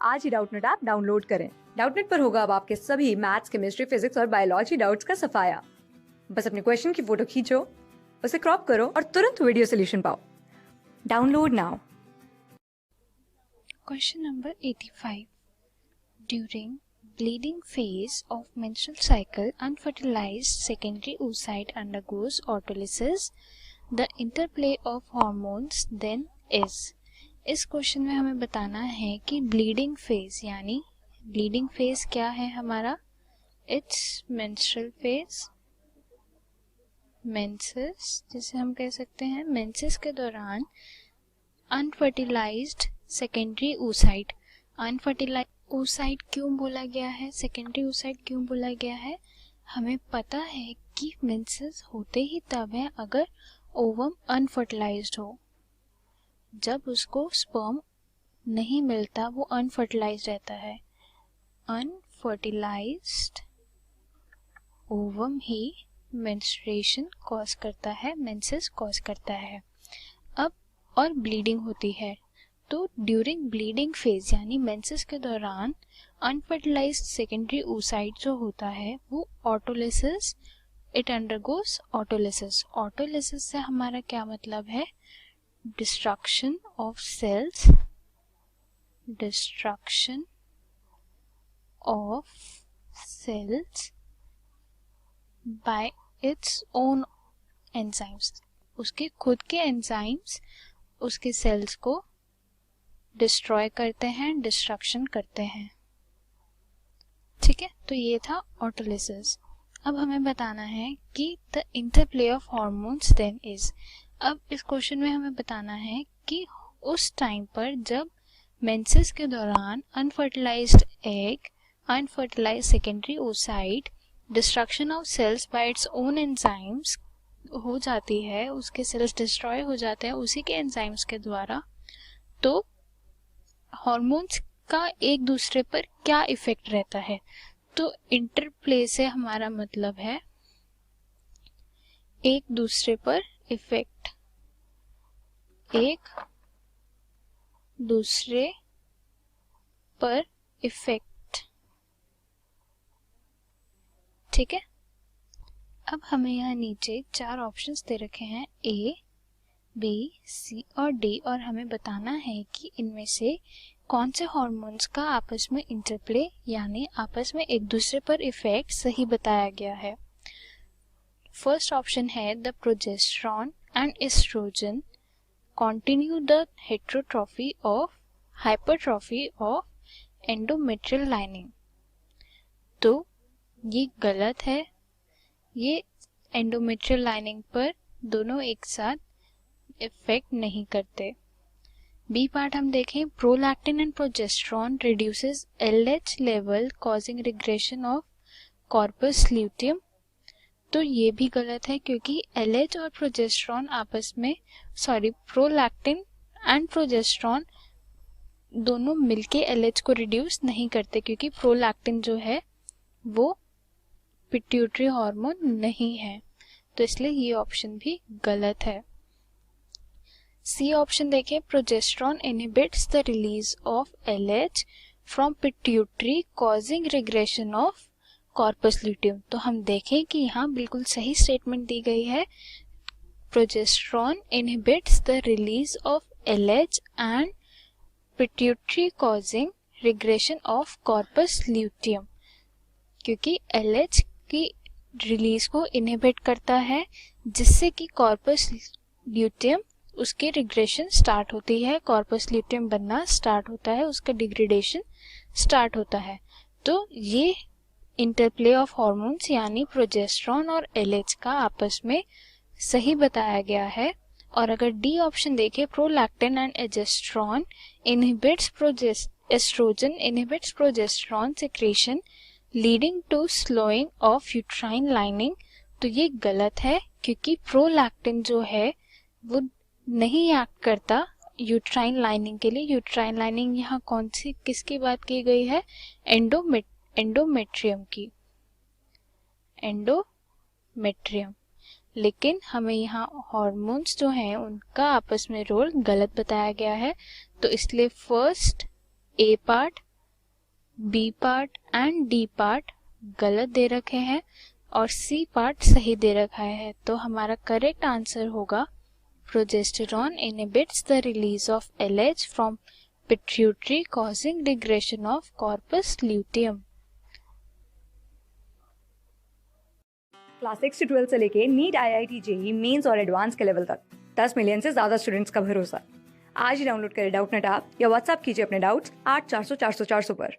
आज ही Doubtnut app download करें। Doubtnut पर होगा अब आपके सभी मैथ्स, केमिस्ट्री, फिजिक्स और बायोलॉजी डाउट्स का सफाया। बस अपने क्वेश्चन की फोटो खींचो, उसे क्रॉप करो और तुरंत वीडियो सोल्यूशन पाओ। Download now. Question number 85. During bleeding phase of menstrual cycle, unfertilized secondary oocyte undergoes autolysis. The interplay of hormones then is. इस क्वेश्चन में हमें बताना है कि ब्लीडिंग फेज यानी ब्लीडिंग फेज क्या है हमारा, इट्स मेंस्ट्रुअल फेज, मेंसेस जिसे हम कह सकते हैं। मेंसेस के दौरान unfertilised secondary oocyte, unfertilised oocyte क्यों बोला गया है, सेकेंडरी oocyte क्यों बोला गया है? हमें पता है कि मेंसेस होते ही तब है अगर ओवम अनफर्टिलाइज्ड हो। जब उसको स्पर्म नहीं मिलता वो अनफर्टिलाइज्ड रहता है। अनफर्टिलाइज्ड ओवम ही मेंस्ट्रुएशन कॉज करता है, मेंसेस कॉज करता है। अब और ब्लीडिंग होती है, तो ड्यूरिंग ब्लीडिंग फेज यानी मेंसेस के दौरान अनफर्टिलाइज्ड सेकेंडरी oocyte जो होता है वो autolysis, it undergoes autolysis. Autolysis से हमारा क्या मतलब है? Destruction of cells, destruction of cells by its own enzymes. उसके खुद के एंजाइम्स उसके सेल्स को डिस्ट्रॉय करते हैं, डिस्ट्रक्शन करते हैं। ठीक है, तो ये था ऑटोलिसिस। अब हमें बताना है कि the interplay of hormones then is. अब इस क्वेश्चन में हमें बताना है कि उस टाइम पर जब मेंसेस के दौरान unfertilised egg, unfertilised secondary oocyte, destruction of cells by its own enzymes हो जाती है, उसके सेल्स डिस्ट्रॉय हो जाते हैं उसी के एंजाइम्स के द्वारा, तो हॉर्मोन्स का एक दूसरे पर क्या इफेक्ट रहता है? तो इंटरप्ले से हमारा मतलब है एक दूसरे पर इफेक्ट, एक दूसरे पर इफेक्ट। ठीक है, अब हमें यहाँ नीचे 4 ऑप्शंस दे रखे हैं, ए, बी, सी और डी, और हमें बताना है कि इनमें से कौन से हार्मोन्स का आपस में इंटरप्ले यानी आपस में एक दूसरे पर इफेक्ट सही बताया गया है। फर्स्ट ऑप्शन है the progesterone and estrogen continue the heterotrophy of hypertrophy of endometrial lining. तो ये गलत है, ये एंडोमेट्रियल लाइनिंग पर दोनों एक साथ इफेक्ट नहीं करते। बी पार्ट हम देखें, prolactin and progesterone reduces LH level causing regression of corpus luteum. तो ये भी गलत है क्योंकि एलएच और प्रोजेस्टेरॉन आपस में प्रोलैक्टिन एंड प्रोजेस्टेरॉन दोनों मिलके एलएच को रिड्यूस नहीं करते, क्योंकि प्रोलैक्टिन जो है वो पिट्यूटरी हार्मोन नहीं है, तो इसलिए ये ऑप्शन भी गलत है। सी ऑप्शन देखें, progesterone inhibits the release of LH from pituitary causing regression of corpus luteum. तो हम देखें कि यहाँ बिल्कुल सही स्टेटमेंट दी गई है, progesterone inhibits the release of LH and pituitary causing regression of corpus luteum, क्योंकि एलएच की रिलीज को इनहिबिट करता है जिससे कि कॉर्पस ल्यूटियम उसकी रिग्रेशन स्टार्ट होती है, कॉर्पस ल्यूटियम बनना स्टार्ट होता है, उसका डिग्रेडेशन स्टार्ट होता है। तो ये इंटरप्ले ऑफ हार्मोन्स यानी प्रोजेस्टेरॉन और एलएच का आपस में सही बताया गया है। और अगर डी ऑप्शन देखें, prolactin and estrogen inhibits estrogen inhibits progesterone secretion leading to slowing of uterine lining, तो ये गलत है क्योंकि प्रोलैक्टिन जो है वो नहीं एक्ट करता यूट्राइन लाइनिंग के लिए। यूट्राइन लाइनिंग यहाँ कौन सी किसकी बात की गई है? एंडोमेट्रियम की, एंडोमेट्रियम। लेकिन हमें यहाँ हार्मोन्स जो हैं उनका आपस में रोल गलत बताया गया है, तो इसलिए first A part B part and D part गलत दे रखे हैं और सी पार्ट सही दे रखा है। तो हमारा करेक्ट आंसर होगा progesterone inhibits the release of LH from pituitary causing digression of corpus luteum. Class 6 से 12 से लेके नीट, IIT, JEE मेंस और एडवांस के लेवल तक 10 मिलियन से ज्यादा स्टूडेंट्स का भरोसा। आज ही डाउनलोड करें डाउटनेट ऐप या व्हाट्सएप कीजिए अपने डाउट्स 8400 400 400 पर।